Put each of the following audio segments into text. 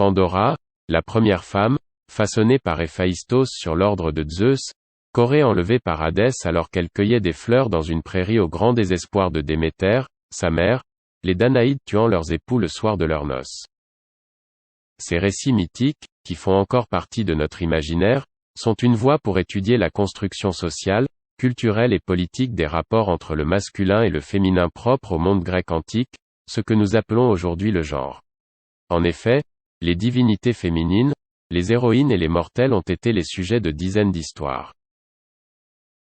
Pandora, la première femme, façonnée par Héphaïstos sur l'ordre de Zeus, qu'aurait enlevée par Hadès alors qu'elle cueillait des fleurs dans une prairie au grand désespoir de Déméter, sa mère, les Danaïdes tuant leurs époux le soir de leurs noces. Ces récits mythiques, qui font encore partie de notre imaginaire, sont une voie pour étudier la construction sociale, culturelle et politique des rapports entre le masculin et le féminin propre au monde grec antique, ce que nous appelons aujourd'hui le genre. En effet, les divinités féminines, les héroïnes et les mortels ont été les sujets de dizaines d'histoires.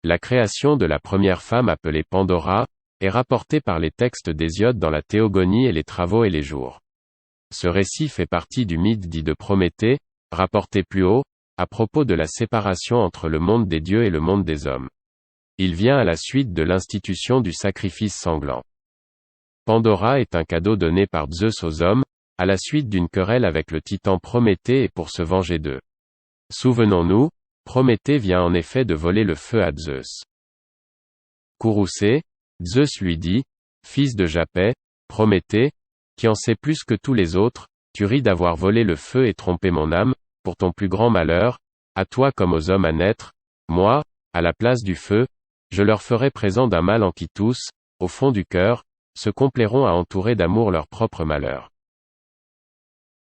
La création de la première femme appelée Pandora, est rapportée par les textes d'Hésiode dans la Théogonie et les Travaux et les Jours. Ce récit fait partie du mythe dit de Prométhée, rapporté plus haut, à propos de la séparation entre le monde des dieux et le monde des hommes. Il vient à la suite de l'institution du sacrifice sanglant. Pandora est un cadeau donné par Zeus aux hommes, à la suite d'une querelle avec le titan Prométhée et pour se venger d'eux. Souvenons-nous, Prométhée vient en effet de voler le feu à Zeus. Courroucé, Zeus lui dit, « Fils de Japet, Prométhée, qui en sait plus que tous les autres, tu ris d'avoir volé le feu et trompé mon âme, pour ton plus grand malheur, à toi comme aux hommes à naître, moi, à la place du feu, je leur ferai présent d'un mal en qui tous, au fond du cœur, se complairont à entourer d'amour leur propre malheur. »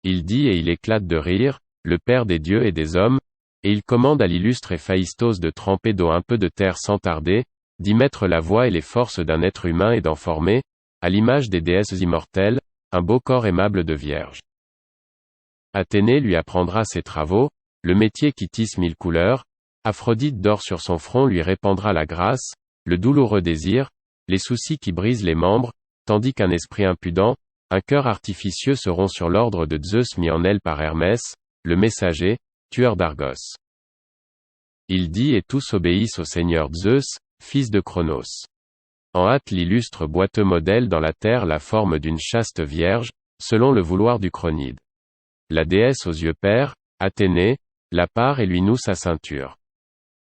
Il dit et il éclate de rire, le père des dieux et des hommes, et il commande à l'illustre Héphaïstos de tremper d'eau un peu de terre sans tarder, d'y mettre la voix et les forces d'un être humain et d'en former, à l'image des déesses immortelles, un beau corps aimable de vierge. Athénée lui apprendra ses travaux, le métier qui tisse mille couleurs, Aphrodite d'or sur son front lui répandra la grâce, le douloureux désir, les soucis qui brisent les membres, tandis qu'un esprit impudent, un cœur artificieux seront sur l'ordre de Zeus mis en elle par Hermès, le messager, tueur d'Argos. Il dit et tous obéissent au seigneur Zeus, fils de Cronos. En hâte l'illustre boiteux modèle dans la terre la forme d'une chaste vierge, selon le vouloir du Cronide. La déesse aux yeux pères, Athénée, la part et lui noue sa ceinture.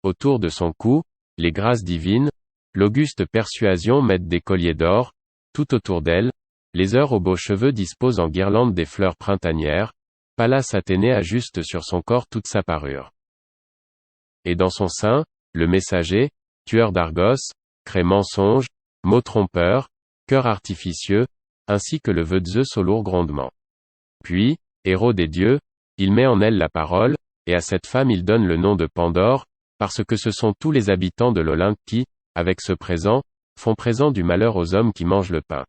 Autour de son cou, les grâces divines, l'auguste persuasion mettent des colliers d'or, tout autour d'elle, les heures aux beaux cheveux disposent en guirlandes des fleurs printanières, Pallas Athénée ajuste sur son corps toute sa parure. Et dans son sein, le messager, tueur d'Argos, crée mensonge, mots trompeurs, cœur artificieux, ainsi que le vœu de Zeus au lourd grondement. Puis, héros des dieux, il met en elle la parole, et à cette femme il donne le nom de Pandore, parce que ce sont tous les habitants de l'Olympe qui, avec ce présent, font présent du malheur aux hommes qui mangent le pain.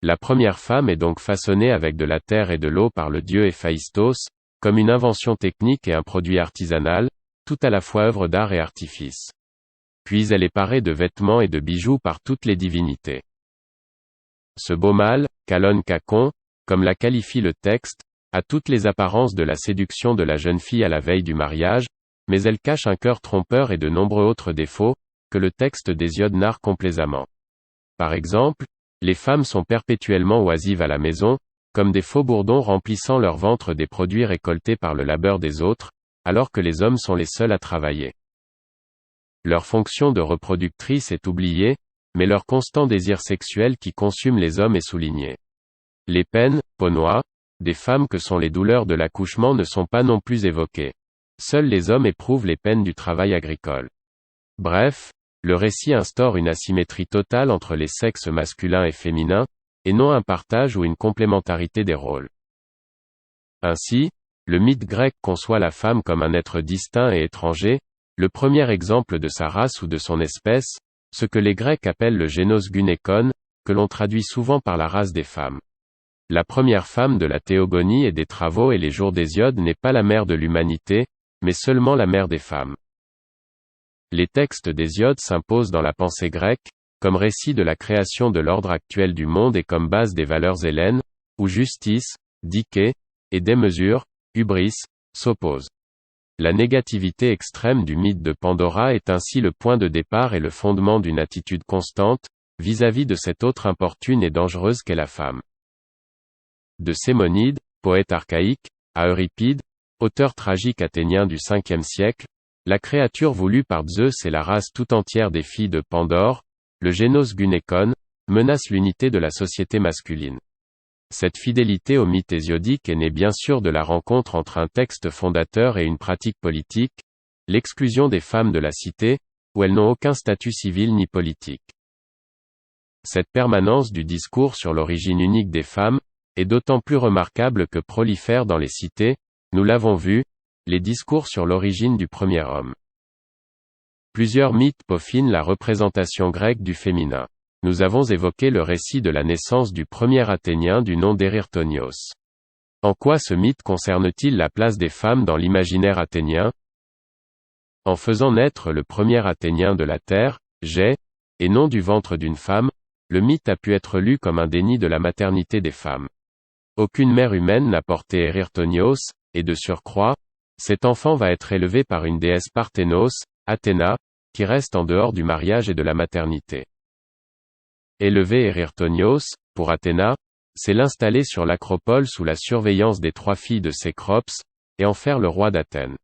La première femme est donc façonnée avec de la terre et de l'eau par le dieu Héphaïstos, comme une invention technique et un produit artisanal, tout à la fois œuvre d'art et artifice. Puis elle est parée de vêtements et de bijoux par toutes les divinités. Ce beau mâle, Calonne Cacon, comme la qualifie le texte, a toutes les apparences de la séduction de la jeune fille à la veille du mariage, mais elle cache un cœur trompeur et de nombreux autres défauts, que le texte d'Hésiode narre complaisamment. Par exemple, les femmes sont perpétuellement oisives à la maison, comme des faux bourdons remplissant leur ventre des produits récoltés par le labeur des autres, alors que les hommes sont les seuls à travailler. Leur fonction de reproductrice est oubliée, mais leur constant désir sexuel qui consume les hommes est souligné. Les peines, Paunois, des femmes que sont les douleurs de l'accouchement ne sont pas non plus évoquées. Seuls les hommes éprouvent les peines du travail agricole. Bref, le récit instaure une asymétrie totale entre les sexes masculins et féminins, et non un partage ou une complémentarité des rôles. Ainsi, le mythe grec conçoit la femme comme un être distinct et étranger, le premier exemple de sa race ou de son espèce, ce que les Grecs appellent le génos gynékon, que l'on traduit souvent par la race des femmes. La première femme de la Théogonie et des Travaux et les Jours d'Hésiode n'est pas la mère de l'humanité, mais seulement la mère des femmes. Les textes d'Hésiode s'imposent dans la pensée grecque, comme récit de la création de l'ordre actuel du monde et comme base des valeurs hellènes, où justice, dike, et démesure, hubris, s'opposent. La négativité extrême du mythe de Pandora est ainsi le point de départ et le fondement d'une attitude constante, vis-à-vis de cette autre importune et dangereuse qu'est la femme. De Sémonide, poète archaïque, à Euripide, auteur tragique athénien du 5e siècle, la créature voulue par Zeus et la race tout entière des filles de Pandore, le génos gynékon, menace l'unité de la société masculine. Cette fidélité au mythe hésiodique est née bien sûr de la rencontre entre un texte fondateur et une pratique politique, l'exclusion des femmes de la cité, où elles n'ont aucun statut civil ni politique. Cette permanence du discours sur l'origine unique des femmes est d'autant plus remarquable que prolifèrent dans les cités, nous l'avons vu, les discours sur l'origine du premier homme. Plusieurs mythes peaufinent la représentation grecque du féminin. Nous avons évoqué le récit de la naissance du premier Athénien du nom d'Erirtonios. En quoi ce mythe concerne-t-il la place des femmes dans l'imaginaire athénien? En faisant naître le premier Athénien de la terre, Gê, et non du ventre d'une femme, le mythe a pu être lu comme un déni de la maternité des femmes. Aucune mère humaine n'a porté Erirtonios, et de surcroît, cet enfant va être élevé par une déesse Parthénos, Athéna, qui reste en dehors du mariage et de la maternité. Élever Erirtonios, pour Athéna, c'est l'installer sur l'acropole sous la surveillance des 3 filles de Cécrops, et en faire le roi d'Athènes.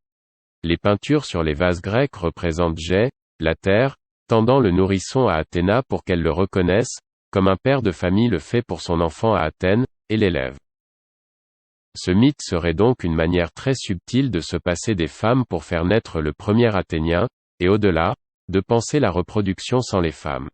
Les peintures sur les vases grecs représentent Gê, la terre, tendant le nourrisson à Athéna pour qu'elle le reconnaisse, comme un père de famille le fait pour son enfant à Athènes, et l'élève. Ce mythe serait donc une manière très subtile de se passer des femmes pour faire naître le premier Athénien, et au-delà, de penser la reproduction sans les femmes.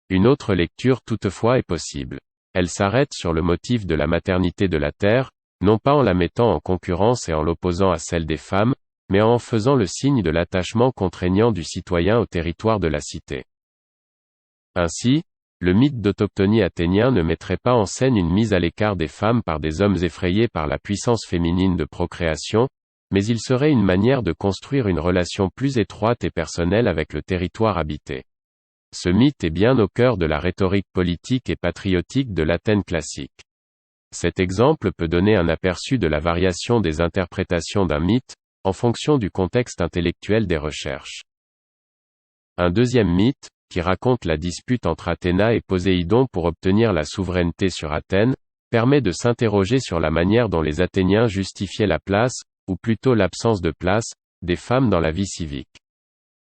Une autre lecture toutefois est possible. Elle s'arrête sur le motif de la maternité de la terre, non pas en la mettant en concurrence et en l'opposant à celle des femmes, mais en faisant le signe de l'attachement contraignant du citoyen au territoire de la cité. Ainsi, le mythe d'autochtonie athénien ne mettrait pas en scène une mise à l'écart des femmes par des hommes effrayés par la puissance féminine de procréation, mais il serait une manière de construire une relation plus étroite et personnelle avec le territoire habité. Ce mythe est bien au cœur de la rhétorique politique et patriotique de l'Athènes classique. Cet exemple peut donner un aperçu de la variation des interprétations d'un mythe, en fonction du contexte intellectuel des recherches. Un deuxième mythe, qui raconte la dispute entre Athéna et Poséidon pour obtenir la souveraineté sur Athènes, permet de s'interroger sur la manière dont les Athéniens justifiaient la place, ou plutôt l'absence de place, des femmes dans la vie civique.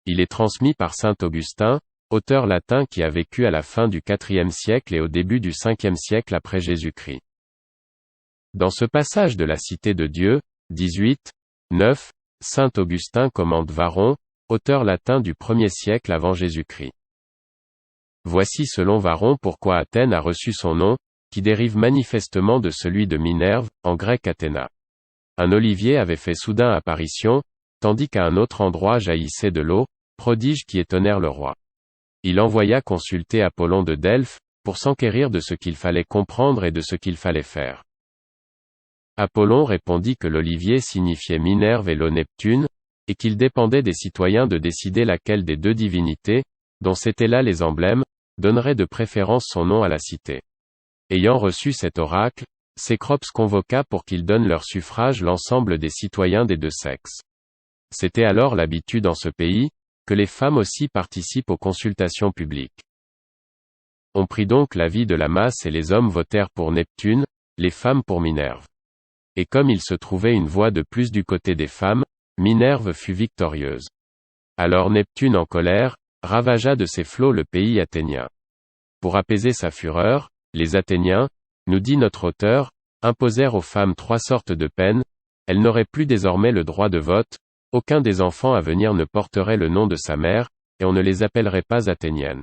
Il est transmis par saint Augustin, auteur latin qui a vécu à la fin du IVe siècle et au début du Ve siècle après Jésus-Christ. Dans ce passage de la Cité de Dieu, 18, 9, saint Augustin commente Varron, auteur latin du 1er siècle avant Jésus-Christ. Voici selon Varron pourquoi Athènes a reçu son nom, qui dérive manifestement de celui de Minerve, en grec Athéna. Un olivier avait fait soudain apparition, tandis qu'à un autre endroit jaillissait de l'eau, prodige qui étonnèrent le roi. Il envoya consulter Apollon de Delphes, pour s'enquérir de ce qu'il fallait comprendre et de ce qu'il fallait faire. Apollon répondit que l'olivier signifiait Minerve et l'eau Neptune, et qu'il dépendait des citoyens de décider laquelle des deux divinités, dont c'étaient là les emblèmes, donnerait de préférence son nom à la cité. Ayant reçu cet oracle, Cécrops convoqua pour qu'ils donnent leur suffrage l'ensemble des citoyens des deux sexes. C'était alors l'habitude en ce pays, que les femmes aussi participent aux consultations publiques. On prit donc l'avis de la masse et les hommes votèrent pour Neptune, les femmes pour Minerve. Et comme il se trouvait une voix de plus du côté des femmes, Minerve fut victorieuse. Alors Neptune en colère, ravagea de ses flots le pays athénien. Pour apaiser sa fureur, les Athéniens, nous dit notre auteur, imposèrent aux femmes 3 sortes de peines, elles n'auraient plus désormais le droit de vote, aucun des enfants à venir ne porterait le nom de sa mère, et on ne les appellerait pas athéniennes.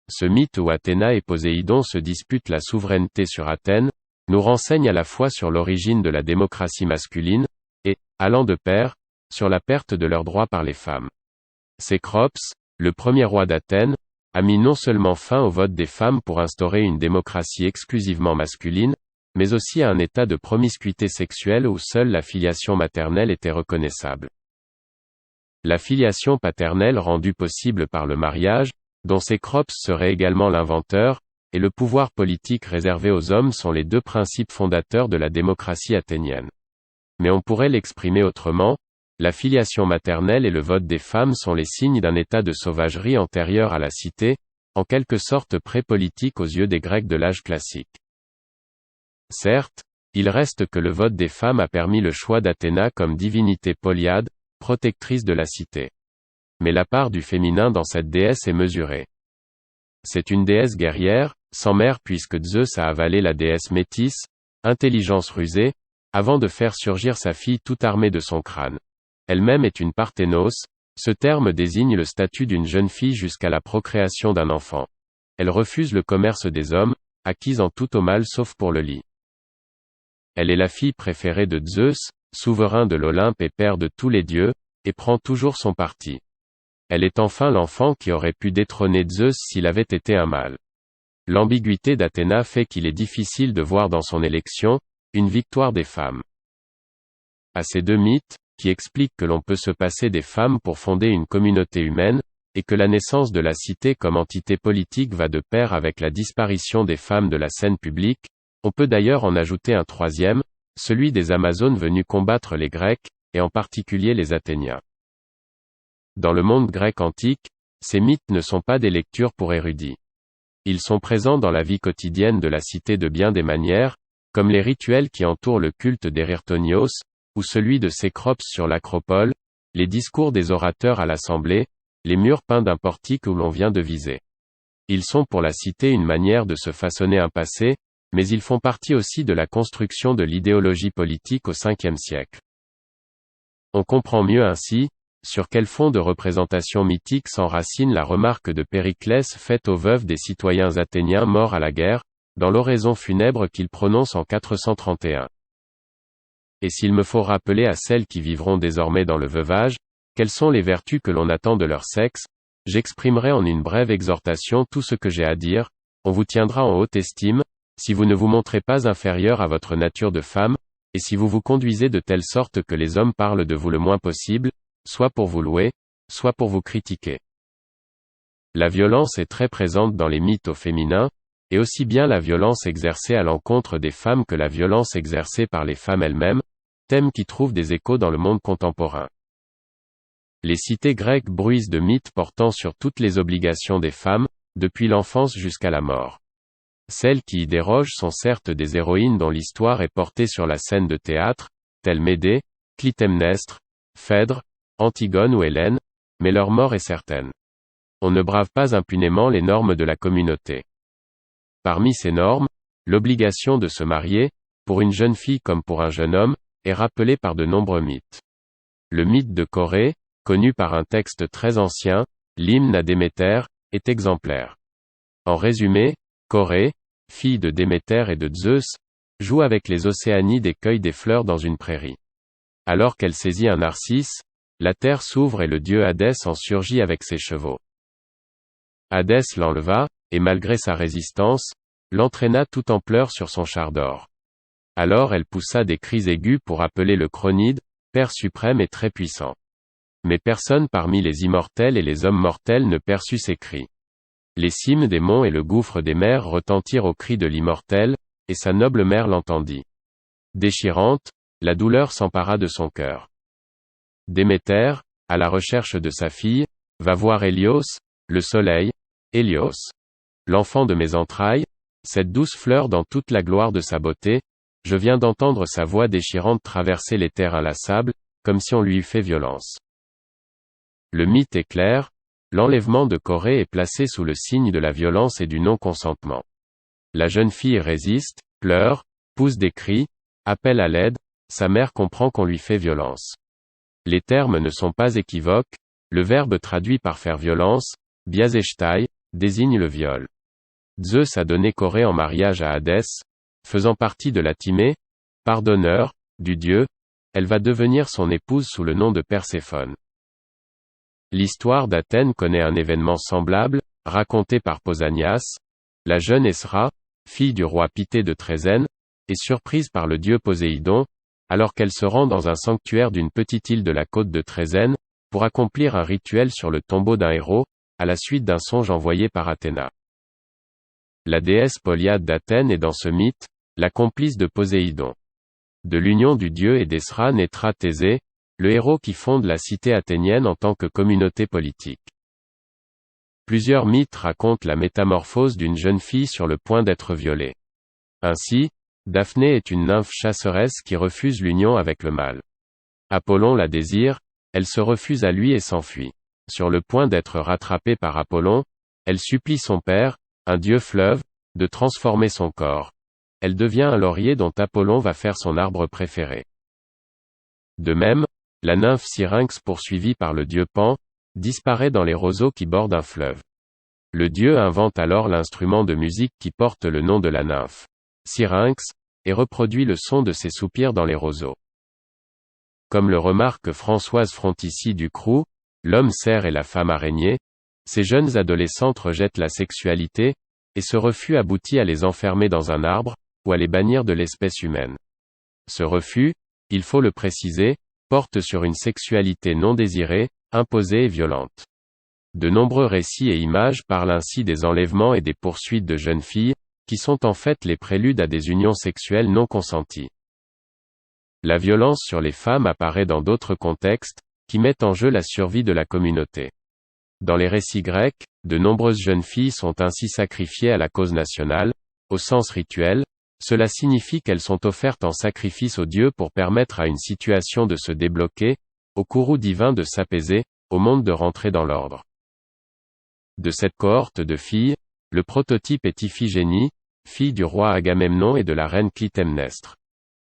Ce mythe où Athéna et Poséidon se disputent la souveraineté sur Athènes, nous renseigne à la fois sur l'origine de la démocratie masculine, et, allant de pair, sur la perte de leurs droits par les femmes. Cécrops, le premier roi d'Athènes, a mis non seulement fin au vote des femmes pour instaurer une démocratie exclusivement masculine, mais aussi à un état de promiscuité sexuelle où seule la filiation maternelle était reconnaissable. La filiation paternelle rendue possible par le mariage, dont Cécrops serait également l'inventeur, et le pouvoir politique réservé aux hommes sont les 2 principes fondateurs de la démocratie athénienne. Mais on pourrait l'exprimer autrement, la filiation maternelle et le vote des femmes sont les signes d'un état de sauvagerie antérieur à la cité, en quelque sorte pré-politique aux yeux des Grecs de l'âge classique. Certes, il reste que le vote des femmes a permis le choix d'Athéna comme divinité polyade, protectrice de la cité. Mais la part du féminin dans cette déesse est mesurée. C'est une déesse guerrière, sans mère puisque Zeus a avalé la déesse Métis, intelligence rusée, avant de faire surgir sa fille tout armée de son crâne. Elle-même est une parthénos, ce terme désigne le statut d'une jeune fille jusqu'à la procréation d'un enfant. Elle refuse le commerce des hommes, acquise en tout au mal sauf pour le lit. Elle est la fille préférée de Zeus, souverain de l'Olympe et père de tous les dieux, et prend toujours son parti. Elle est enfin l'enfant qui aurait pu détrôner Zeus s'il avait été un mâle. L'ambiguïté d'Athéna fait qu'il est difficile de voir dans son élection, une victoire des femmes. À ces deux mythes, qui expliquent que l'on peut se passer des femmes pour fonder une communauté humaine, et que la naissance de la cité comme entité politique va de pair avec la disparition des femmes de la scène publique, on peut d'ailleurs en ajouter un troisième, celui des Amazones venues combattre les Grecs, et en particulier les Athéniens. Dans le monde grec antique, ces mythes ne sont pas des lectures pour érudits. Ils sont présents dans la vie quotidienne de la cité de bien des manières, comme les rituels qui entourent le culte d'Erirtonios, ou celui de Cécrops sur l'acropole, les discours des orateurs à l'assemblée, les murs peints d'un portique où l'on vient de viser. Ils sont pour la cité une manière de se façonner un passé, mais ils font partie aussi de la construction de l'idéologie politique au Ve siècle. On comprend mieux ainsi, sur quel fond de représentation mythique s'enracine la remarque de Périclès faite aux veuves des citoyens athéniens morts à la guerre, dans l'oraison funèbre qu'il prononce en 431. Et s'il me faut rappeler à celles qui vivront désormais dans le veuvage, quelles sont les vertus que l'on attend de leur sexe, j'exprimerai en une brève exhortation tout ce que j'ai à dire, on vous tiendra en haute estime, si vous ne vous montrez pas inférieur à votre nature de femme, et si vous vous conduisez de telle sorte que les hommes parlent de vous le moins possible, soit pour vous louer, soit pour vous critiquer. La violence est très présente dans les mythes au féminin, et aussi bien la violence exercée à l'encontre des femmes que la violence exercée par les femmes elles-mêmes, thème qui trouve des échos dans le monde contemporain. Les cités grecques bruissent de mythes portant sur toutes les obligations des femmes, depuis l'enfance jusqu'à la mort. Celles qui y dérogent sont certes des héroïnes dont l'histoire est portée sur la scène de théâtre, telles Médée, Clytemnestre, Phèdre, Antigone ou Hélène, mais leur mort est certaine. On ne brave pas impunément les normes de la communauté. Parmi ces normes, l'obligation de se marier, pour une jeune fille comme pour un jeune homme, est rappelée par de nombreux mythes. Le mythe de Corée, connu par un texte très ancien, l'hymne à Déméter, est exemplaire. En résumé, Corée, fille de Déméter et de Zeus, joue avec les Océanides et cueille des fleurs dans une prairie. Alors qu'elle saisit un narcisse, la terre s'ouvre et le dieu Hadès en surgit avec ses chevaux. Hadès l'enleva, et malgré sa résistance, l'entraîna tout en pleurs sur son char d'or. Alors elle poussa des cris aigus pour appeler le Chronide, père suprême et très puissant. Mais personne parmi les immortels et les hommes mortels ne perçut ces cris. Les cimes des monts et le gouffre des mers retentirent aux cris de l'immortel, et sa noble mère l'entendit. Déchirante, la douleur s'empara de son cœur. Déméter, à la recherche de sa fille, va voir Hélios, le soleil, Hélios. L'enfant de mes entrailles, cette douce fleur dans toute la gloire de sa beauté, je viens d'entendre sa voix déchirante traverser les terres inlassables, comme si on lui eût fait violence. Le mythe est clair, l'enlèvement de Corée est placé sous le signe de la violence et du non-consentement. La jeune fille résiste, pleure, pousse des cris, appelle à l'aide, sa mère comprend qu'on lui fait violence. Les termes ne sont pas équivoques, le verbe traduit par faire violence, biazeshtai, désigne le viol. Zeus a donné Corée en mariage à Hadès, faisant partie de la Timée, pardonneur, du dieu, elle va devenir son épouse sous le nom de Perséphone. L'histoire d'Athènes connaît un événement semblable, raconté par Pausanias. La jeune Esra, fille du roi Pitthée de Trézène, est surprise par le dieu Poséidon, alors qu'elle se rend dans un sanctuaire d'une petite île de la côte de Trézène, pour accomplir un rituel sur le tombeau d'un héros, à la suite d'un songe envoyé par Athéna. La déesse Polyade d'Athènes est dans ce mythe, la complice de Poséidon. De l'union du dieu et d'Esra naîtra Thésée, le héros qui fonde la cité athénienne en tant que communauté politique. Plusieurs mythes racontent la métamorphose d'une jeune fille sur le point d'être violée. Ainsi, Daphné est une nymphe chasseresse qui refuse l'union avec le mâle. Apollon la désire, elle se refuse à lui et s'enfuit. Sur le point d'être rattrapée par Apollon, elle supplie son père, un dieu fleuve, de transformer son corps. Elle devient un laurier dont Apollon va faire son arbre préféré. De même, la nymphe Syrinx poursuivie par le dieu Pan, disparaît dans les roseaux qui bordent un fleuve. Le dieu invente alors l'instrument de musique qui porte le nom de la nymphe, Syrinx, et reproduit le son de ses soupirs dans les roseaux. Comme le remarque Françoise Fronticy Ducroux, l'homme cerf et la femme araignée, ces jeunes adolescentes rejettent la sexualité, et ce refus aboutit à les enfermer dans un arbre, ou à les bannir de l'espèce humaine. Ce refus, il faut le préciser, porte sur une sexualité non désirée, imposée et violente. De nombreux récits et images parlent ainsi des enlèvements et des poursuites de jeunes filles, qui sont en fait les préludes à des unions sexuelles non consenties. La violence sur les femmes apparaît dans d'autres contextes, qui mettent en jeu la survie de la communauté. Dans les récits grecs, de nombreuses jeunes filles sont ainsi sacrifiées à la cause nationale, au sens rituel. Cela signifie qu'elles sont offertes en sacrifice aux dieux pour permettre à une situation de se débloquer, au courroux divin de s'apaiser, au monde de rentrer dans l'ordre. De cette cohorte de filles, le prototype est Iphigénie, fille du roi Agamemnon et de la reine Clytemnestre.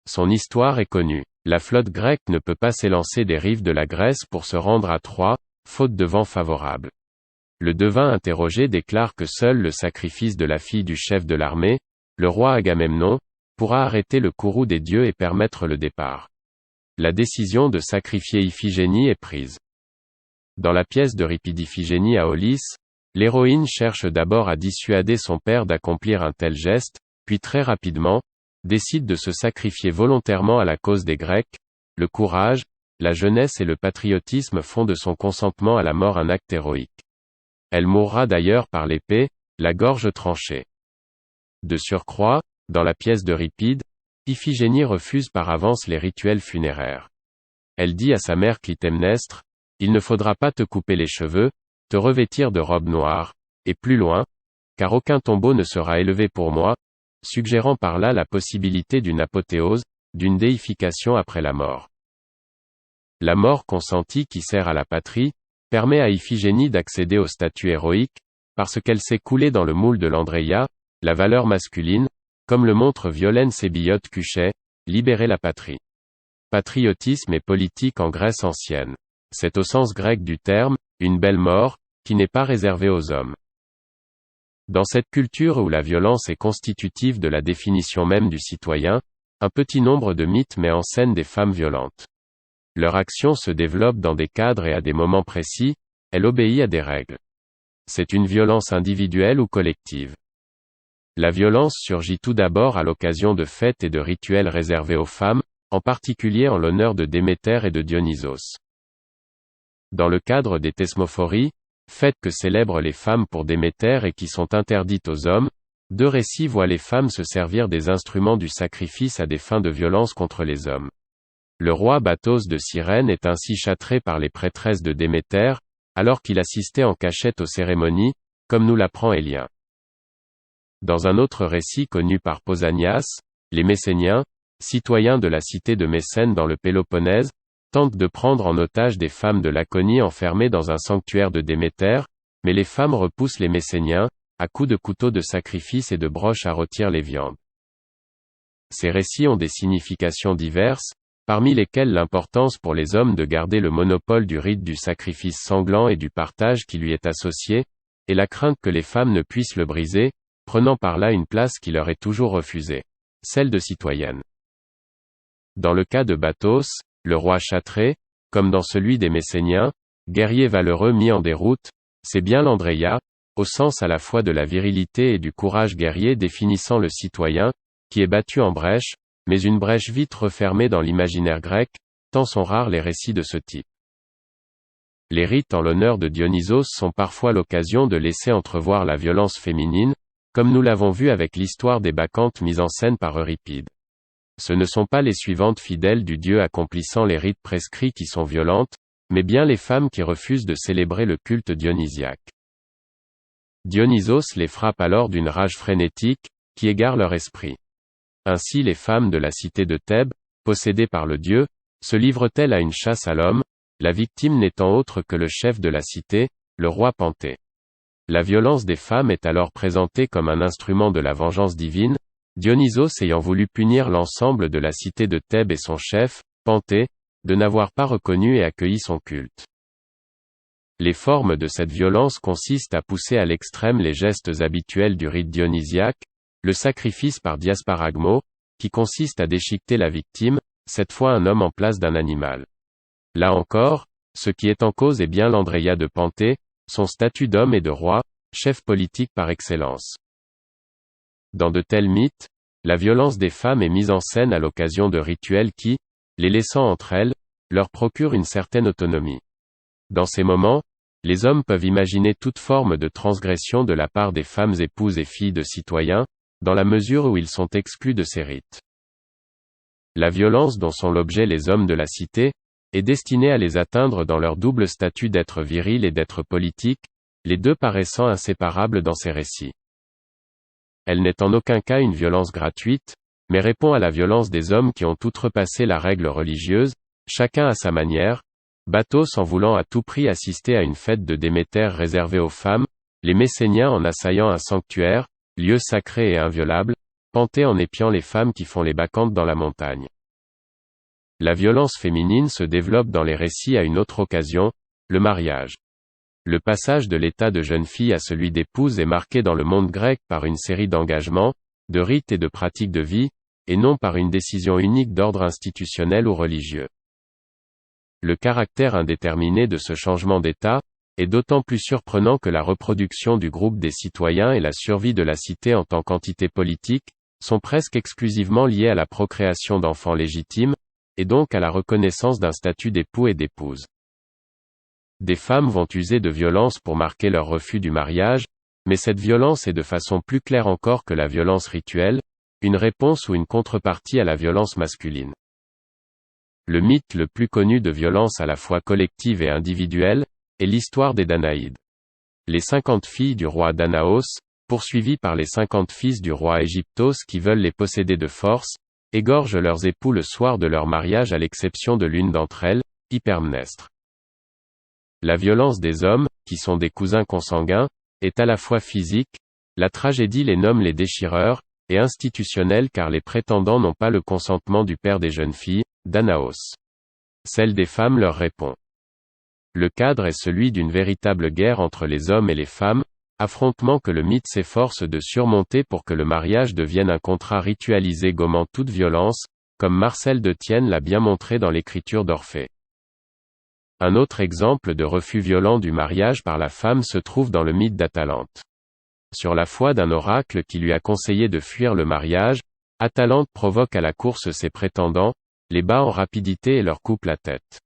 Son histoire est connue. La flotte grecque ne peut pas s'élancer des rives de la Grèce pour se rendre à Troie, faute de vent favorable. Le devin interrogé déclare que seul le sacrifice de la fille du chef de l'armée, le roi Agamemnon, pourra arrêter le courroux des dieux et permettre le départ. La décision de sacrifier Iphigénie est prise. Dans la pièce d'Euripide Iphigénie à Aulis, l'héroïne cherche d'abord à dissuader son père d'accomplir un tel geste, puis très rapidement, décide de se sacrifier volontairement à la cause des Grecs. Le courage, la jeunesse et le patriotisme font de son consentement à la mort un acte héroïque. Elle mourra d'ailleurs par l'épée, la gorge tranchée. De surcroît, dans la pièce d'Euripide, Iphigénie refuse par avance les rituels funéraires. Elle dit à sa mère Clytemnestre, « Il ne faudra pas te couper les cheveux, te revêtir de robes noires, et plus loin, car aucun tombeau ne sera élevé pour moi », suggérant par là la possibilité d'une apothéose, d'une déification après la mort. La mort consentie qui sert à la patrie, permet à Iphigénie d'accéder au statut héroïque, parce qu'elle s'est coulée dans le moule de l'Andreia, la valeur masculine, comme le montre Violaine Sébillotte Cuchet, Libérer la patrie. Patriotisme et politique en Grèce ancienne. C'est au sens grec du terme, une belle mort, qui n'est pas réservée aux hommes. Dans cette culture où la violence est constitutive de la définition même du citoyen, un petit nombre de mythes met en scène des femmes violentes. Leur action se développe dans des cadres et à des moments précis, elle obéit à des règles. C'est une violence individuelle ou collective. La violence surgit tout d'abord à l'occasion de fêtes et de rituels réservés aux femmes, en particulier en l'honneur de Déméter et de Dionysos. Dans le cadre des thesmophories, fêtes que célèbrent les femmes pour Déméter et qui sont interdites aux hommes, deux récits voient les femmes se servir des instruments du sacrifice à des fins de violence contre les hommes. Le roi Bathos de Cyrène est ainsi châtré par les prêtresses de Déméter, alors qu'il assistait en cachette aux cérémonies, comme nous l'apprend Élien. Dans un autre récit connu par Pausanias, les Messéniens, citoyens de la cité de Mécène dans le Péloponnèse, tentent de prendre en otage des femmes de Laconie enfermées dans un sanctuaire de Déméter, mais les femmes repoussent les Messéniens, à coups de couteaux de sacrifice et de broches à rôtir les viandes. Ces récits ont des significations diverses, parmi lesquelles l'importance pour les hommes de garder le monopole du rite du sacrifice sanglant et du partage qui lui est associé, et la crainte que les femmes ne puissent le briser, prenant par là une place qui leur est toujours refusée, celle de citoyenne. Dans le cas de Bathos, le roi châtré, comme dans celui des Messéniens, guerrier valeureux mis en déroute, c'est bien l'Andreia, au sens à la fois de la virilité et du courage guerrier définissant le citoyen, qui est battu en brèche, mais une brèche vite refermée dans l'imaginaire grec, tant sont rares les récits de ce type. Les rites en l'honneur de Dionysos sont parfois l'occasion de laisser entrevoir la violence féminine, comme nous l'avons vu avec l'histoire des Bacchantes mise en scène par Euripide. Ce ne sont pas les suivantes fidèles du dieu accomplissant les rites prescrits qui sont violentes, mais bien les femmes qui refusent de célébrer le culte dionysiaque. Dionysos les frappe alors d'une rage frénétique, qui égare leur esprit. Ainsi les femmes de la cité de Thèbes, possédées par le dieu, se livrent-elles à une chasse à l'homme, la victime n'étant autre que le chef de la cité, le roi Panthée. La violence des femmes est alors présentée comme un instrument de la vengeance divine, Dionysos ayant voulu punir l'ensemble de la cité de Thèbes et son chef, Panthée, de n'avoir pas reconnu et accueilli son culte. Les formes de cette violence consistent à pousser à l'extrême les gestes habituels du rite dionysiaque, le sacrifice par diasparagmo, qui consiste à déchiqueter la victime, cette fois un homme en place d'un animal. Là encore, ce qui est en cause est bien l'Andréia de Panthée, son statut d'homme et de roi, chef politique par excellence. Dans de tels mythes, la violence des femmes est mise en scène à l'occasion de rituels qui, les laissant entre elles, leur procurent une certaine autonomie. Dans ces moments, les hommes peuvent imaginer toute forme de transgression de la part des femmes épouses et filles de citoyens, dans la mesure où ils sont exclus de ces rites. La violence dont sont l'objet les hommes de la cité, est destinée à les atteindre dans leur double statut d'être viril et d'être politique, les deux paraissant inséparables dans ces récits. Elle n'est en aucun cas une violence gratuite, mais répond à la violence des hommes qui ont outrepassé la règle religieuse, chacun à sa manière, Bathos en voulant à tout prix assister à une fête de Déméter réservée aux femmes, les Messéniens en assaillant un sanctuaire, lieu sacré et inviolable, Panthée en épiant les femmes qui font les bacchantes dans la montagne. La violence féminine se développe dans les récits à une autre occasion, le mariage. Le passage de l'état de jeune fille à celui d'épouse est marqué dans le monde grec par une série d'engagements, de rites et de pratiques de vie, et non par une décision unique d'ordre institutionnel ou religieux. Le caractère indéterminé de ce changement d'état, est d'autant plus surprenant que la reproduction du groupe des citoyens et la survie de la cité en tant qu'entité politique, sont presque exclusivement liées à la procréation d'enfants légitimes, et donc à la reconnaissance d'un statut d'époux et d'épouse. Des femmes vont user de violence pour marquer leur refus du mariage, mais cette violence est de façon plus claire encore que la violence rituelle, une réponse ou une contrepartie à la violence masculine. Le mythe le plus connu de violence à la fois collective et individuelle, est l'histoire des Danaïdes. Les 50 filles du roi Danaos, poursuivies par les 50 fils du roi Égyptos qui veulent les posséder de force, égorgent leurs époux le soir de leur mariage à l'exception de l'une d'entre elles, Hypermnestre. La violence des hommes, qui sont des cousins consanguins, est à la fois physique, la tragédie les nomme les déchireurs, et institutionnelle car les prétendants n'ont pas le consentement du père des jeunes filles, Danaos. Celle des femmes leur répond. Le cadre est celui d'une véritable guerre entre les hommes et les femmes, affrontement que le mythe s'efforce de surmonter pour que le mariage devienne un contrat ritualisé gommant toute violence, comme Marcel de Thienne l'a bien montré dans l'écriture d'Orphée. Un autre exemple de refus violent du mariage par la femme se trouve dans le mythe d'Atalante. Sur la foi d'un oracle qui lui a conseillé de fuir le mariage, Atalante provoque à la course ses prétendants, les bat en rapidité et leur coupe la tête.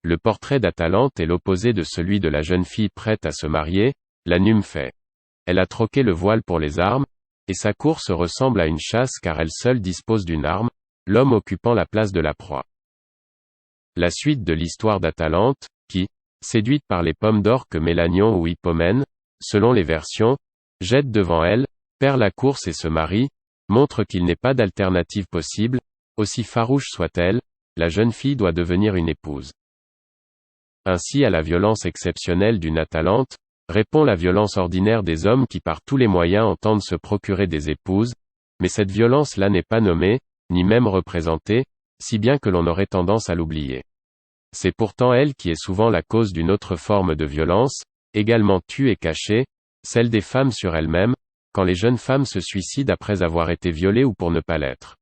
Le portrait d'Atalante est l'opposé de celui de la jeune fille prête à se marier, la nymphée. Elle a troqué le voile pour les armes, et sa course ressemble à une chasse car elle seule dispose d'une arme, l'homme occupant la place de la proie. La suite de l'histoire d'Atalante, qui, séduite par les pommes d'or que Mélanion ou Hippomène, selon les versions, jette devant elle, perd la course et se marie, montre qu'il n'est pas d'alternative possible, aussi farouche soit-elle, la jeune fille doit devenir une épouse. Ainsi à la violence exceptionnelle d'une Atalante, répond la violence ordinaire des hommes qui par tous les moyens entendent se procurer des épouses, mais cette violence-là n'est pas nommée, ni même représentée, si bien que l'on aurait tendance à l'oublier. C'est pourtant elle qui est souvent la cause d'une autre forme de violence, également tue et cachée, celle des femmes sur elles-mêmes, quand les jeunes femmes se suicident après avoir été violées ou pour ne pas l'être.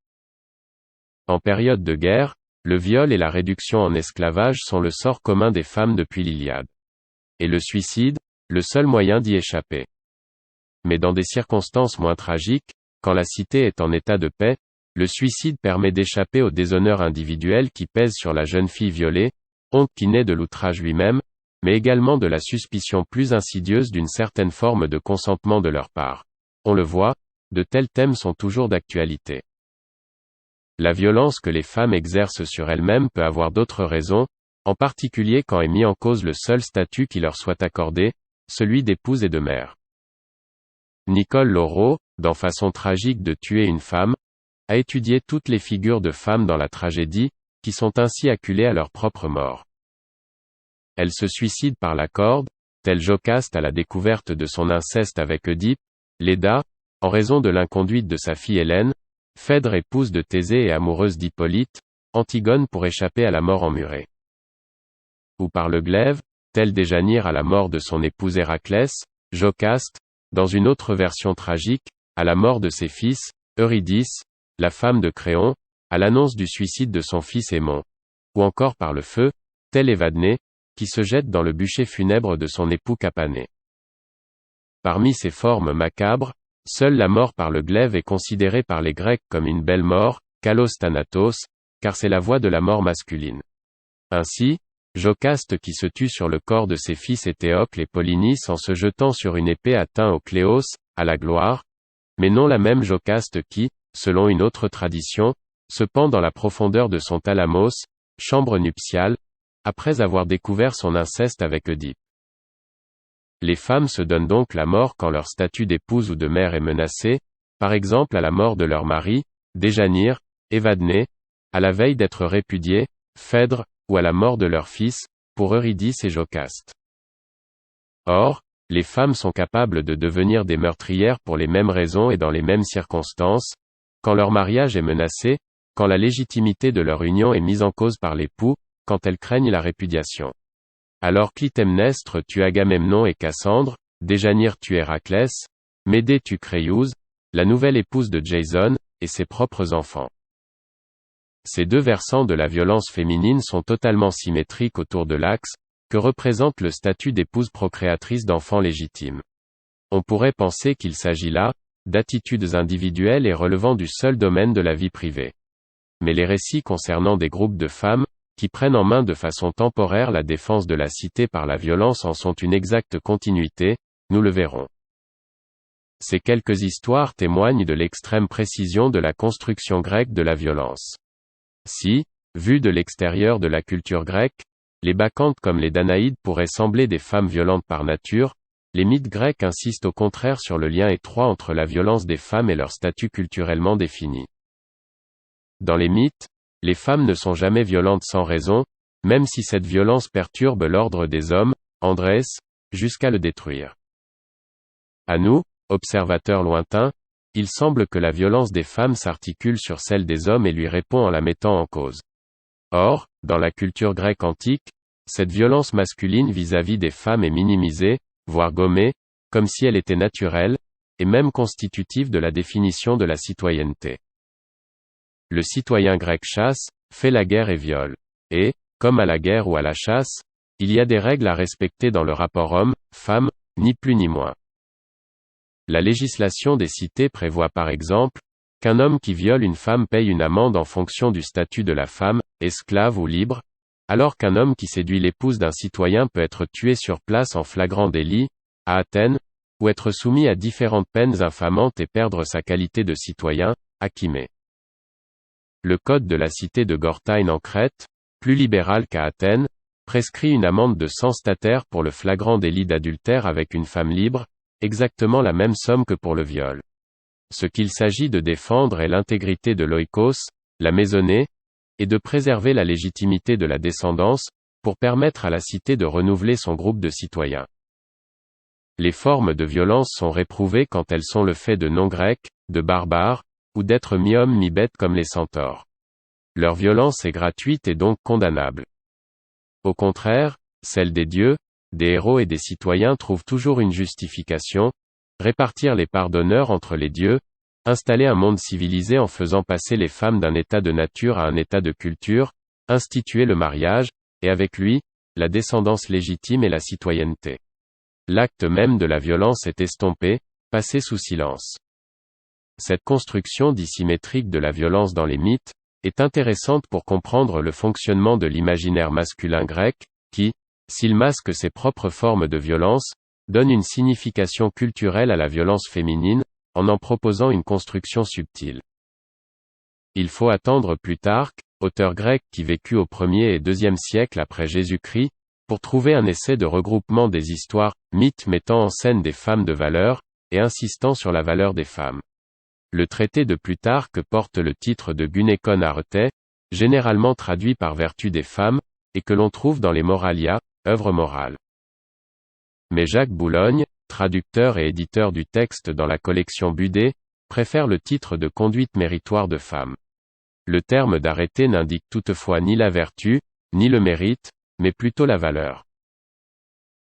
En période de guerre, le viol et la réduction en esclavage sont le sort commun des femmes depuis l'Iliade. Et le suicide, le seul moyen d'y échapper. Mais dans des circonstances moins tragiques, quand la cité est en état de paix, le suicide permet d'échapper au déshonneur individuel qui pèse sur la jeune fille violée, honte qui naît de l'outrage lui-même, mais également de la suspicion plus insidieuse d'une certaine forme de consentement de leur part. On le voit, de tels thèmes sont toujours d'actualité. La violence que les femmes exercent sur elles-mêmes peut avoir d'autres raisons, en particulier quand est mis en cause le seul statut qui leur soit accordé, celui d'épouse et de mère. Nicole Laureau, dans Façon tragique de tuer une femme, a étudié toutes les figures de femmes dans la tragédie, qui sont ainsi acculées à leur propre mort. Elles se suicident par la corde, tel Jocaste à la découverte de son inceste avec Œdipe, Léda, en raison de l'inconduite de sa fille Hélène, Phèdre épouse de Thésée et amoureuse d'Hippolyte, Antigone pour échapper à la mort emmurée. Ou par le glaive, tel Déjanire à la mort de son épouse Héraclès, Jocaste, dans une autre version tragique, à la mort de ses fils, Eurydice, la femme de Créon, à l'annonce du suicide de son fils Aimon. Ou encore par le feu, tel Évadné, qui se jette dans le bûcher funèbre de son époux Capané. Parmi ces formes macabres, seule la mort par le glaive est considérée par les Grecs comme une belle mort, kalos thanatos, car c'est la voie de la mort masculine. Ainsi, Jocaste qui se tue sur le corps de ses fils Éthéocle et Polynice en se jetant sur une épée atteint au Cléos, à la gloire, mais non la même Jocaste qui, selon une autre tradition, se pend dans la profondeur de son thalamus, chambre nuptiale, après avoir découvert son inceste avec Œdipe. Les femmes se donnent donc la mort quand leur statut d'épouse ou de mère est menacé, par exemple à la mort de leur mari, Déjanire, Évadné, à la veille d'être répudiées, Phèdre, ou à la mort de leur fils, pour Eurydice et Jocaste. Or, les femmes sont capables de devenir des meurtrières pour les mêmes raisons et dans les mêmes circonstances, quand leur mariage est menacé, quand la légitimité de leur union est mise en cause par l'époux, quand elles craignent la répudiation. Alors Clytemnestre tue Agamemnon et Cassandre, Déjanire tue Héraclès, Médée tue Créuse, la nouvelle épouse de Jason, et ses propres enfants. Ces deux versants de la violence féminine sont totalement symétriques autour de l'axe, que représente le statut d'épouse procréatrice d'enfants légitimes. On pourrait penser qu'il s'agit là, d'attitudes individuelles et relevant du seul domaine de la vie privée. Mais les récits concernant des groupes de femmes, qui prennent en main de façon temporaire la défense de la cité par la violence en sont une exacte continuité, nous le verrons. Ces quelques histoires témoignent de l'extrême précision de la construction grecque de la violence. Si, vu de l'extérieur de la culture grecque, les Bacchantes comme les Danaïdes pourraient sembler des femmes violentes par nature, les mythes grecs insistent au contraire sur le lien étroit entre la violence des femmes et leur statut culturellement défini. Dans les mythes, les femmes ne sont jamais violentes sans raison, même si cette violence perturbe l'ordre des hommes, Andrès, jusqu'à le détruire. À nous, observateurs lointains, il semble que la violence des femmes s'articule sur celle des hommes et lui répond en la mettant en cause. Or, dans la culture grecque antique, cette violence masculine vis-à-vis des femmes est minimisée, voire gommée, comme si elle était naturelle, et même constitutive de la définition de la citoyenneté. Le citoyen grec chasse, fait la guerre et viole. Et, comme à la guerre ou à la chasse, il y a des règles à respecter dans le rapport homme-femme, ni plus ni moins. La législation des cités prévoit par exemple, qu'un homme qui viole une femme paye une amende en fonction du statut de la femme, esclave ou libre, alors qu'un homme qui séduit l'épouse d'un citoyen peut être tué sur place en flagrant délit, à Athènes, ou être soumis à différentes peines infamantes et perdre sa qualité de citoyen, à Chimée. Le code de la cité de Gortyne en Crète, plus libéral qu'à Athènes, prescrit une amende de 100 statères pour le flagrant délit d'adultère avec une femme libre, exactement la même somme que pour le viol. Ce qu'il s'agit de défendre est l'intégrité de l'oikos, la maisonnée, et de préserver la légitimité de la descendance, pour permettre à la cité de renouveler son groupe de citoyens. Les formes de violence sont réprouvées quand elles sont le fait de non-grecs, de barbares, ou d'êtres mi-hommes mi-bêtes comme les centaures. Leur violence est gratuite et donc condamnable. Au contraire, celle des dieux, des héros et des citoyens trouve toujours une justification, répartir les parts d'honneur entre les dieux, installer un monde civilisé en faisant passer les femmes d'un état de nature à un état de culture, instituer le mariage, et avec lui, la descendance légitime et la citoyenneté. L'acte même de la violence est estompé, passé sous silence. Cette construction dissymétrique de la violence dans les mythes, est intéressante pour comprendre le fonctionnement de l'imaginaire masculin grec, qui, s'il masque ses propres formes de violence, donne une signification culturelle à la violence féminine, en proposant une construction subtile. Il faut attendre Plutarque, auteur grec qui vécut au 1er et 2e siècle après Jésus-Christ, pour trouver un essai de regroupement des histoires, mythes mettant en scène des femmes de valeur, et insistant sur la valeur des femmes. Le traité de Plutarque porte le titre de Gunekon Arete, généralement traduit par vertu des femmes, et que l'on trouve dans les Moralia, œuvres morales. Mais Jacques Boulogne, traducteur et éditeur du texte dans la collection Budé, préfère le titre de conduite méritoire de femme. Le terme d'arrêté n'indique toutefois ni la vertu, ni le mérite, mais plutôt la valeur.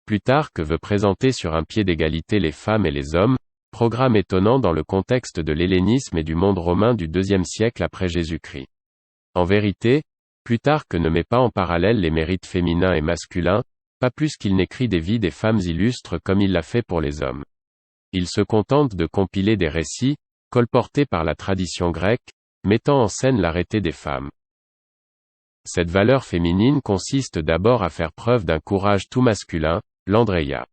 Plutarque veut présenter sur un pied d'égalité les femmes et les hommes, programme étonnant dans le contexte de l'hellénisme et du monde romain du IIe siècle après Jésus-Christ. En vérité, Plutarque ne met pas en parallèle les mérites féminins et masculins, pas plus qu'il n'écrit des vies des femmes illustres comme il l'a fait pour les hommes. Il se contente de compiler des récits, colportés par la tradition grecque, mettant en scène l'arrêté des femmes. Cette valeur féminine consiste d'abord à faire preuve d'un courage tout masculin, l'Andreia.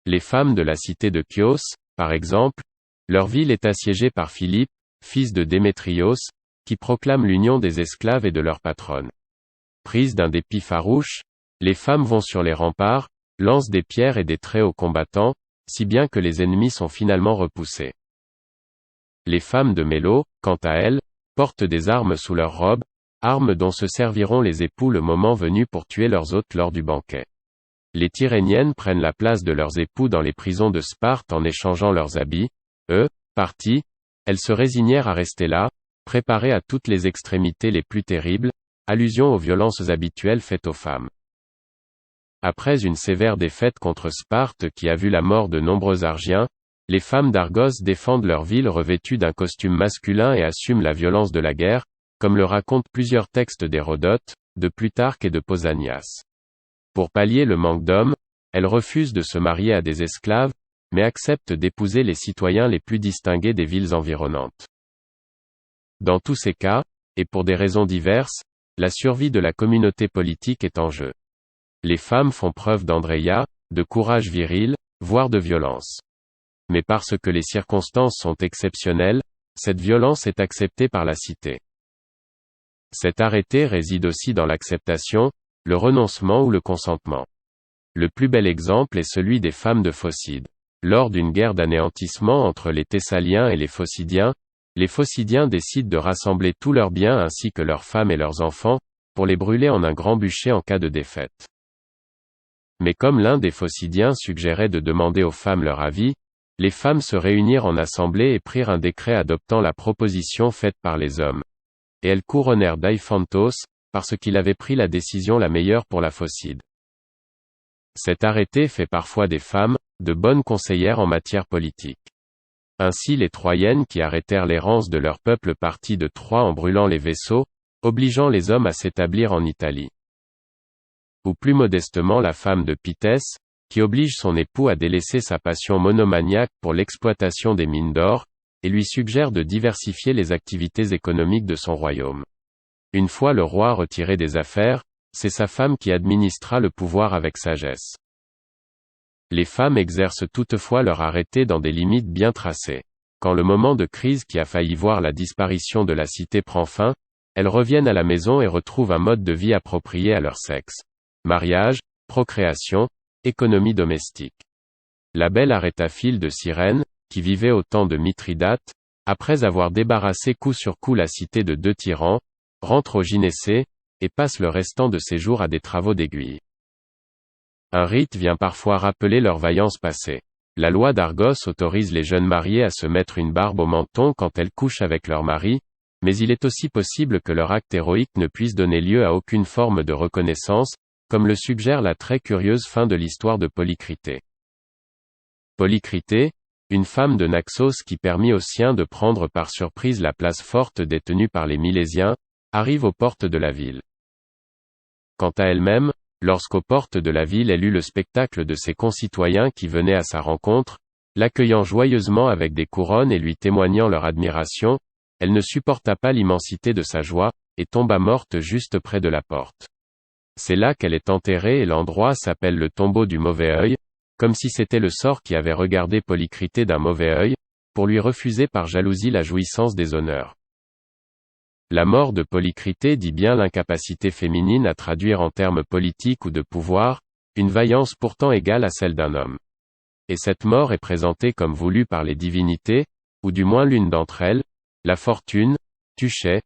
Les femmes de la cité de Chios, par exemple, leur ville est assiégée par Philippe, fils de Démétrios, qui proclame l'union des esclaves et de leur patronne. Prises d'un dépit farouche, les femmes vont sur les remparts, lancent des pierres et des traits aux combattants, si bien que les ennemis sont finalement repoussés. Les femmes de Mélo, quant à elles, portent des armes sous leurs robes, armes dont se serviront les époux le moment venu pour tuer leurs hôtes lors du banquet. Les Tyréniennes prennent la place de leurs époux dans les prisons de Sparte en échangeant leurs habits. Parties, elles se résignèrent à rester là, préparées à toutes les extrémités les plus terribles, allusion aux violences habituelles faites aux femmes. Après une sévère défaite contre Sparte qui a vu la mort de nombreux Argiens, les femmes d'Argos défendent leur ville revêtues d'un costume masculin et assument la violence de la guerre, comme le racontent plusieurs textes d'Hérodote, de Plutarque et de Pausanias. Pour pallier le manque d'hommes, elles refusent de se marier à des esclaves, mais acceptent d'épouser les citoyens les plus distingués des villes environnantes. Dans tous ces cas, et pour des raisons diverses, la survie de la communauté politique est en jeu. Les femmes font preuve d'Andreia, de courage viril, voire de violence. Mais parce que les circonstances sont exceptionnelles, cette violence est acceptée par la cité. Cet arrêté réside aussi dans l'acceptation, le renoncement ou le consentement. Le plus bel exemple est celui des femmes de Phocide. Lors d'une guerre d'anéantissement entre les Thessaliens et les Phocidiens décident de rassembler tous leurs biens ainsi que leurs femmes et leurs enfants, pour les brûler en un grand bûcher en cas de défaite. Mais comme l'un des Phocidiens suggérait de demander aux femmes leur avis, les femmes se réunirent en assemblée et prirent un décret adoptant la proposition faite par les hommes. Et elles couronnèrent Daiphantos, parce qu'il avait pris la décision la meilleure pour la Phocide. Cet arrêté fait parfois des femmes, de bonnes conseillères en matière politique. Ainsi les Troyennes qui arrêtèrent l'errance de leur peuple parti de Troie en brûlant les vaisseaux, obligeant les hommes à s'établir en Italie. Ou plus modestement la femme de Pitthès, qui oblige son époux à délaisser sa passion monomaniaque pour l'exploitation des mines d'or, et lui suggère de diversifier les activités économiques de son royaume. Une fois le roi retiré des affaires, c'est sa femme qui administra le pouvoir avec sagesse. Les femmes exercent toutefois leur arrêté dans des limites bien tracées. Quand le moment de crise qui a failli voir la disparition de la cité prend fin, elles reviennent à la maison et retrouvent un mode de vie approprié à leur sexe. Mariage, procréation, économie domestique. La belle Arétaphile de Cyrène, qui vivait au temps de Mithridate, après avoir débarrassé coup sur coup la cité de 2 tyrans, rentre au gynécée, et passe le restant de ses jours à des travaux d'aiguille. Un rite vient parfois rappeler leur vaillance passée. La loi d'Argos autorise les jeunes mariées à se mettre une barbe au menton quand elles couchent avec leur mari, mais il est aussi possible que leur acte héroïque ne puisse donner lieu à aucune forme de reconnaissance, comme le suggère la très curieuse fin de l'histoire de Polycritée. Polycritée, une femme de Naxos qui permit aux siens de prendre par surprise la place forte détenue par les Milésiens, arrive aux portes de la ville. Quant à elle-même, lorsqu'aux portes de la ville elle eut le spectacle de ses concitoyens qui venaient à sa rencontre, l'accueillant joyeusement avec des couronnes et lui témoignant leur admiration, elle ne supporta pas l'immensité de sa joie, et tomba morte juste près de la porte. C'est là qu'elle est enterrée et l'endroit s'appelle le tombeau du mauvais œil, comme si c'était le sort qui avait regardé Polycritée d'un mauvais œil, pour lui refuser par jalousie la jouissance des honneurs. La mort de Polycritée dit bien l'incapacité féminine à traduire en termes politiques ou de pouvoir, une vaillance pourtant égale à celle d'un homme. Et cette mort est présentée comme voulue par les divinités, ou du moins l'une d'entre elles, la fortune, Tuchet,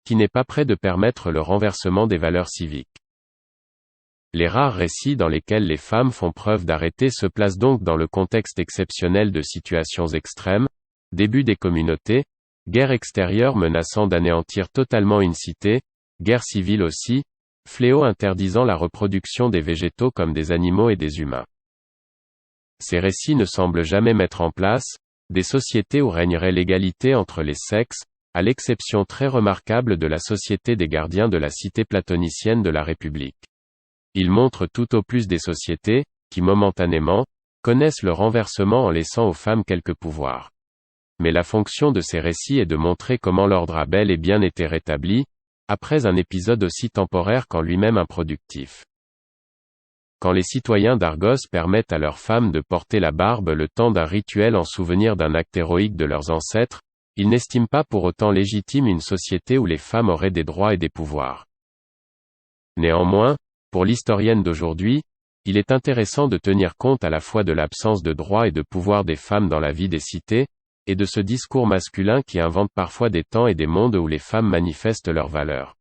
qui n'est pas près de permettre le renversement des valeurs civiques. Les rares récits dans lesquels les femmes font preuve d'arrêté se placent donc dans le contexte exceptionnel de situations extrêmes, début des communautés, guerre extérieure menaçant d'anéantir totalement une cité, guerre civile aussi, fléau interdisant la reproduction des végétaux comme des animaux et des humains. Ces récits ne semblent jamais mettre en place des sociétés où régnerait l'égalité entre les sexes, à l'exception très remarquable de la société des gardiens de la cité platonicienne de la République. Ils montrent tout au plus des sociétés, qui momentanément, connaissent le renversement en laissant aux femmes quelques pouvoirs. Mais la fonction de ces récits est de montrer comment l'ordre a bel et bien été rétabli, après un épisode aussi temporaire qu'en lui-même improductif. Quand les citoyens d'Argos permettent à leurs femmes de porter la barbe le temps d'un rituel en souvenir d'un acte héroïque de leurs ancêtres, ils n'estiment pas pour autant légitime une société où les femmes auraient des droits et des pouvoirs. Néanmoins, pour l'historienne d'aujourd'hui, il est intéressant de tenir compte à la fois de l'absence de droits et de pouvoir des femmes dans la vie des cités, et de ce discours masculin qui invente parfois des temps et des mondes où les femmes manifestent leurs valeurs.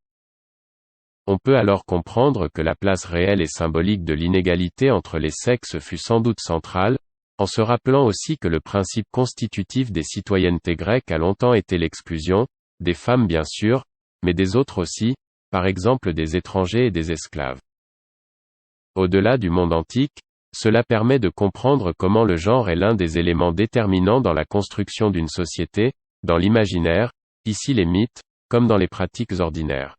On peut alors comprendre que la place réelle et symbolique de l'inégalité entre les sexes fut sans doute centrale, en se rappelant aussi que le principe constitutif des citoyennetés grecques a longtemps été l'exclusion, des femmes bien sûr, mais des autres aussi, par exemple des étrangers et des esclaves. Au-delà du monde antique, cela permet de comprendre comment le genre est l'un des éléments déterminants dans la construction d'une société, dans l'imaginaire, ici les mythes, comme dans les pratiques ordinaires.